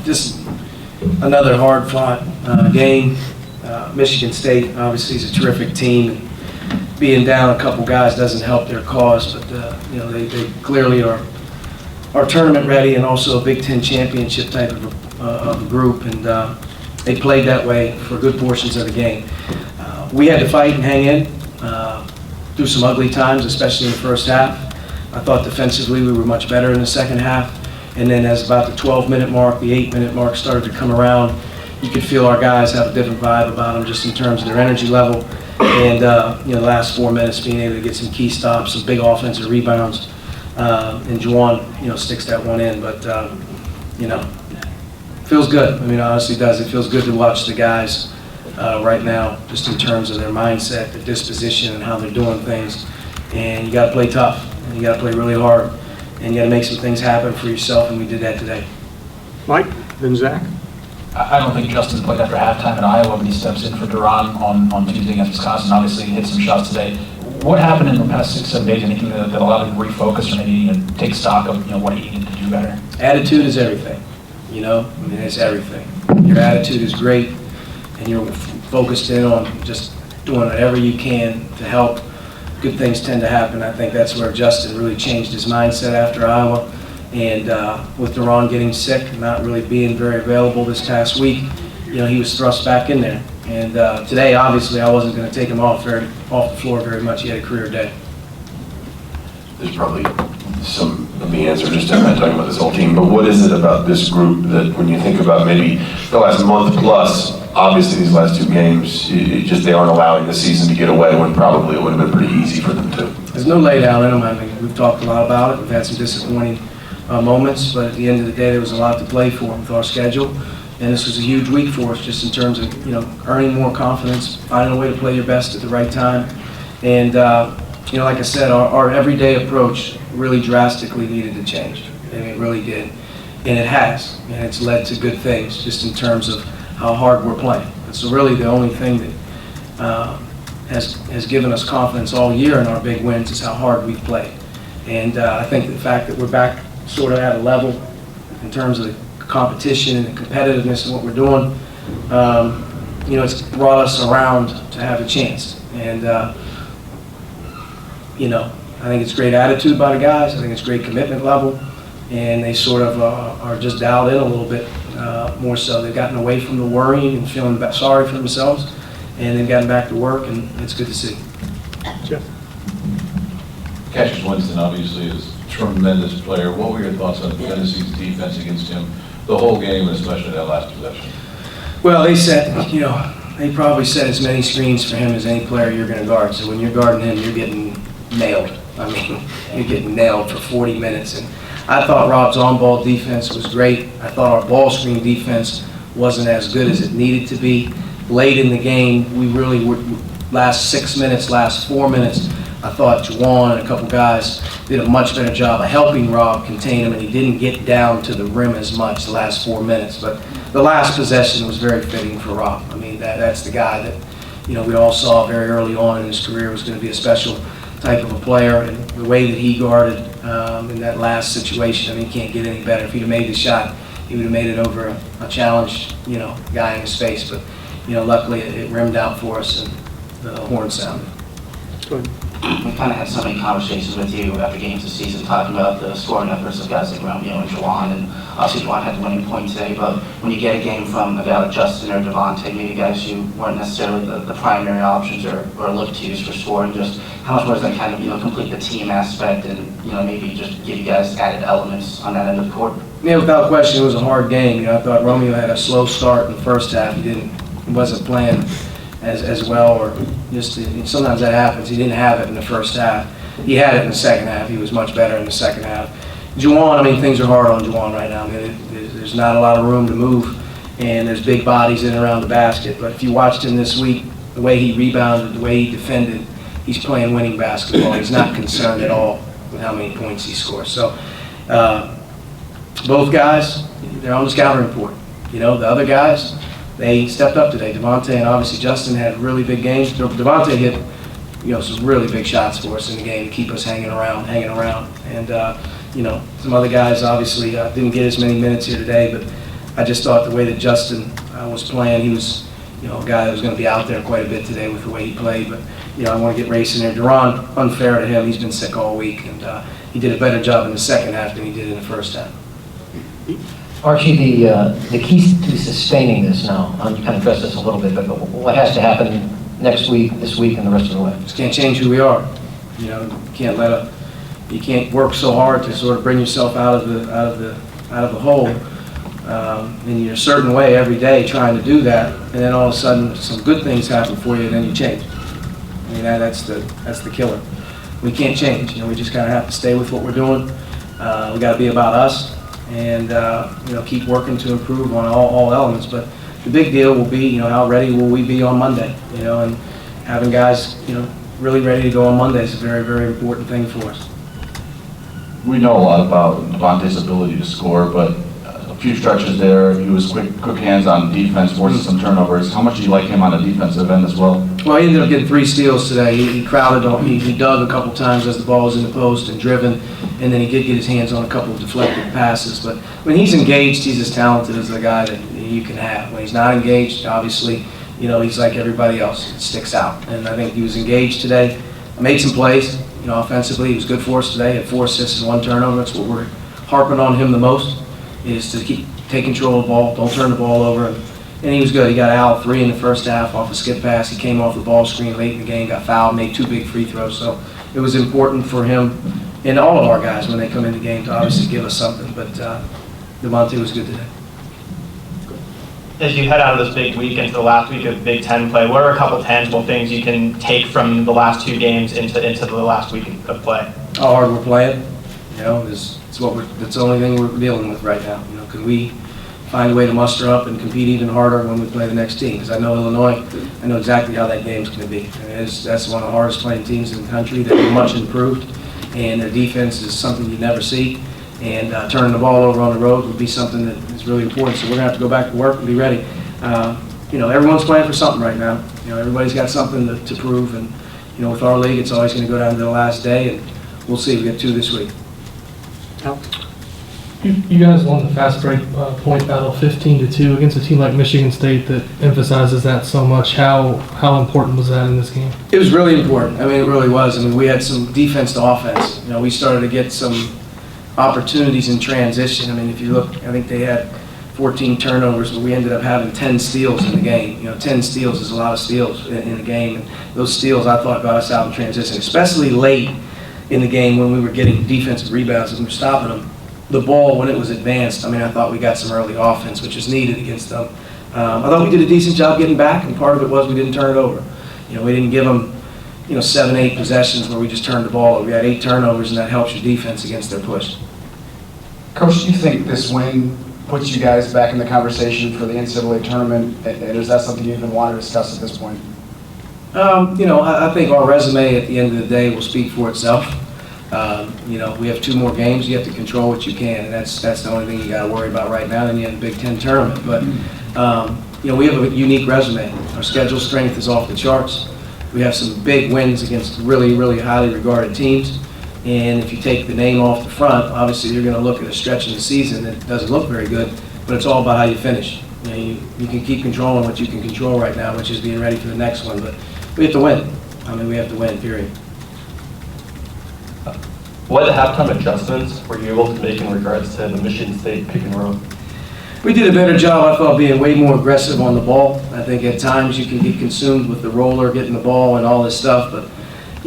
Just another hard-fought game. Michigan State obviously is a terrific team. Being down a couple guys doesn't help their cause, but you know, they clearly are tournament ready and also a Big Ten championship type of a group, and they played that way for good portions of the game. We had to fight and hang in through some ugly times, especially in the first half. I thought defensively we were much better in the second half, and then as about the 12-minute mark, the 8-minute mark started to come around, you could feel our guys have a different vibe about them just in terms of their energy level, and you know, the last 4 minutes being able to get some key stops, some big offensive rebounds, and Juwan, you know, sticks that one in, but you know, feels good. I mean, it honestly does. It feels good to watch the guys right now, just in terms of their mindset, their disposition, and how they're doing things. And you got to play tough, and you got to play really hard, and you got to make some things happen for yourself, and we did that today. Mike, then Zach. I don't think Justin played after halftime in Iowa, but he steps in for Duran on Tuesday against Wisconsin. Obviously, he hit some shots today. What happened in the past 6-7 days? Anything that allowed him to refocus or maybe take stock of what he needed to do better? Attitude is everything. You know, I mean, it's everything. Your attitude is great, and you're focused in on just doing whatever you can to help. Good things tend to happen. I think that's where Justin really changed his mindset after Iowa. And with Duran getting sick and not really being very available this past week, you know, he was thrust back in there. And today, obviously, I wasn't going to take him off the floor very much. He had a career day. There's probably some of the answer just in not talking about this whole team, but what is it about this group that when you think about maybe the last month plus, obviously these last two games, they aren't allowing the season to get away when probably it would have been pretty easy for them to? There's no lay down in them. I mean, we've talked a lot about it. We've had some disappointing moments, but at the end of the day, there was a lot to play for with our schedule. And this was a huge week for us, just in terms of, you know, earning more confidence, finding a way to play your best at the right time. And, you know, like I said, our everyday approach really drastically needed to change. And it really did. And it has. And it's led to good things, just in terms of how hard we're playing. And so really the only thing that has given us confidence all year in our big wins is how hard we've played. And I think the fact that we're back sort of at a level in terms of the competition and the competitiveness of what we're doing, you know, it's brought us around to have a chance. And, you know, I think it's great attitude by the guys. I think it's great commitment level. And they sort of are just dialed in a little bit more so. They've gotten away from the worrying and feeling sorry for themselves. And they've gotten back to work, and it's good to see. Jeff. Cassius Winston obviously is a tremendous player. What were your thoughts on Tennessee's defense against him the whole game, and especially that last possession? Well, they set, you know, they probably set as many screens for him as any player you're going to guard. So when you're guarding him, you're getting nailed. I mean, you're getting nailed for 40 minutes. And I thought Rob's on-ball defense was great. I thought our ball screen defense wasn't as good as it needed to be. Late in the game, we really were, last 6 minutes, last 4 minutes, I thought Juwan and a couple guys did a much better job of helping Rob contain him, and he didn't get down to the rim as much the last 4 minutes. But the last possession was very fitting for Rob. I mean, that's the guy that, you know, we all saw very early on in his career was going to be a special type of a player, and the way that he guarded in that last situation, I mean, he can't get any better. If he'd have made the shot, he would have made it over a challenged, you know, guy in his face. But, you know, luckily it rimmed out for us, and the horn sounded. Go ahead. We kind of had so many conversations with you after games this season talking about the scoring efforts of guys like Romeo and Juwan, and obviously Juwan had the winning point today, but when you get a game from a guy like Justin or Devontae, maybe guys who weren't necessarily the primary options or look to use for scoring, just how much more does that kind of, you know, complete the team aspect and, you know, maybe just give you guys added elements on that end of the court? Yeah, without question, it was a hard game. You know, I thought Romeo had a slow start in the first half. He wasn't playing as well, or just sometimes that happens. He didn't have it in the first half. He had it in the second half. He was much better in the second half. Juwan, I mean, things are hard on Juwan right now. I mean, there's not a lot of room to move, and there's big bodies in and around the basket. But if you watched him this week, the way he rebounded, the way he defended, he's playing winning basketball. He's not concerned at all with how many points he scores. So both guys, they're on the scouting report. You know, the other guys, they stepped up today. Devontae and obviously Justin had really big games. Devontae hit, you know, some really big shots for us in the game to keep us hanging around. And, you know, some other guys obviously didn't get as many minutes here today, but I just thought the way that Justin was playing, he was, a guy that was going to be out there quite a bit today with the way he played. But, I want to get Race in there. Duran, unfair to him, he's been sick all week, and he did a better job in the second half than he did in the first half. Archie, the key to sustaining this now, you kind of addressed this a little bit, but what has to happen next week, this week, and the rest of the way? Just can't change who we are. You can't work so hard to sort of bring yourself out of the hole in your certain way every day, trying to do that, and then all of a sudden some good things happen for you, and then you change. I mean, that's the killer. We can't change. We just kind of have to stay with what we're doing. We got to be about us, and keep working to improve on all elements. But the big deal will be, how ready will we be on Monday? And having guys, really ready to go on Monday is a very, very important thing for us. We know a lot about Devontae's ability to score, but a few stretches there, he was quick hands on defense, forcing some turnovers. How much do you like him on the defensive end as well? Well, he ended up getting 3 steals today. He crowded on, he dug a couple times as the ball was in the post and driven, and then he did get his hands on a couple of deflected passes. But when he's engaged, he's as talented as the guy that you can have. When he's not engaged, obviously, he's like everybody else. It sticks out. And I think he was engaged today. Made some plays. Offensively, he was good for us today. Had 4 assists and 1 turnover. That's what we're harping on him the most, is to take control of the ball, don't turn the ball over. And he was good. He got out 3 in the first half off a skip pass. He came off the ball screen late in the game, got fouled, made 2 big free throws. So it was important for him and all of our guys when they come in the game to obviously give us something. But Devontae was good today. As you head out of this big week into the last week of Big Ten play, what are a couple tangible things you can take from the last 2 games into the last week of play? How hard we're playing, that's the only thing we're dealing with right now. Can we find a way to muster up and compete even harder when we play the next team? Because I know Illinois, I know exactly how that game's going to be. That's one of the hardest playing teams in the country. They're much improved, and their defense is something you never see. And turning the ball over on the road would be something that is really important. So we're going to have to go back to work and be ready. Everyone's playing for something right now. Everybody's got something to prove. And, with our league, it's always going to go down to the last day. And we'll see. We got 2 this week. Al? You guys won the fast break point battle 15-2 against a team like Michigan State that emphasizes that so much. How important was that in this game? It was really important. It really was. We had some defense to offense. We started to get some opportunities in transition. If you look, I think they had 14 turnovers, but we ended up having 10 steals in the game. 10 steals is a lot of steals in the game. And those steals, I thought, got us out in transition, especially late in the game when we were getting defensive rebounds and we were stopping them. The ball, when it was advanced, I thought we got some early offense, which is needed against them. I thought we did a decent job getting back, and part of it was we didn't turn it over. We didn't give them 7, 8 possessions where we just turned the ball over. We had 8 turnovers, and that helps your defense against their push. Coach, do you think this win puts you guys back in the conversation for the NCAA tournament, and is that something you even want to discuss at this point? I think our resume at the end of the day will speak for itself. We have 2 more games. You have to control what you can, and that's the only thing you got to worry about right now. Then you have the Big Ten tournament. But, we have a unique resume. Our schedule strength is off the charts. We have some big wins against really, really highly regarded teams. And if you take the name off the front, obviously you're going to look at a stretch in the season that doesn't look very good, but it's all about how you finish. You can keep controlling what you can control right now, which is being ready for the next one. But we have to win. We have to win, period. What halftime adjustments were you able to make in regards to the Michigan State pick and roll? We did a better job, I thought, being way more aggressive on the ball. I think at times you can get consumed with the roller, getting the ball and all this stuff, but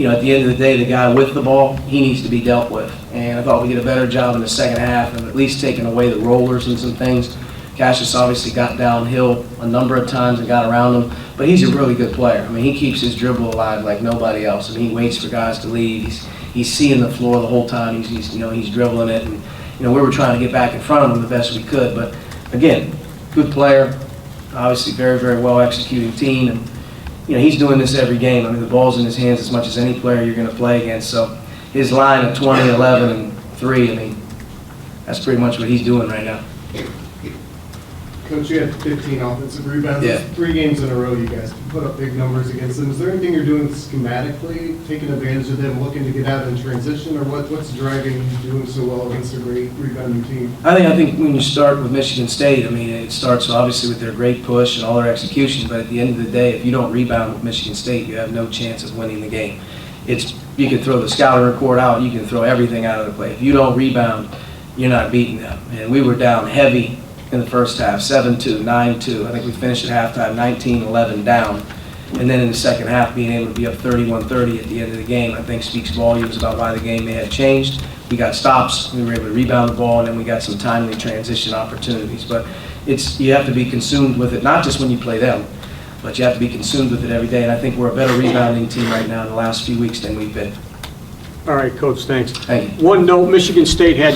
at the end of the day, the guy with the ball, he needs to be dealt with. And I thought we did a better job in the second half of at least taking away the rollers and some things. Cassius obviously got downhill a number of times and got around him, but he's a really good player. He keeps his dribble alive like nobody else. He waits for guys to leave. He's seeing the floor the whole time. He's dribbling it, and we were trying to get back in front of him the best we could. But again, good player, obviously very, very well executing team, and he's doing this every game. The ball's in his hands as much as any player you're going to play against. So his line of 20, 11, and 3, that's pretty much what he's doing right now. Coach, you had 15 offensive rebounds. Yeah. 3 games in a row, you guys put up big numbers against them. Is there anything you're doing schematically, taking advantage of them, looking to get out in transition, or what's driving you doing so well against a great rebounding team? I think when you start with Michigan State, I mean, it starts obviously with their great push and all their execution, but at the end of the day, if you don't rebound with Michigan State, you have no chance of winning the game. You can throw the scouting report out, you can throw everything out of the play. If you don't rebound, you're not beating them. And we were down heavy in the first half, 7-2, 9-2. I think we finished at halftime 19-11 down. And then in the second half, being able to be up 31-30 at the end of the game, I think speaks volumes about why the game may have changed. We got stops, we were able to rebound the ball, and then we got some timely transition opportunities. But you have to be consumed with it, not just when you play them, but you have to be consumed with it every day. And I think we're a better rebounding team right now in the last few weeks than we've been. All right, Coach, thanks. Thank you. One note, Michigan State had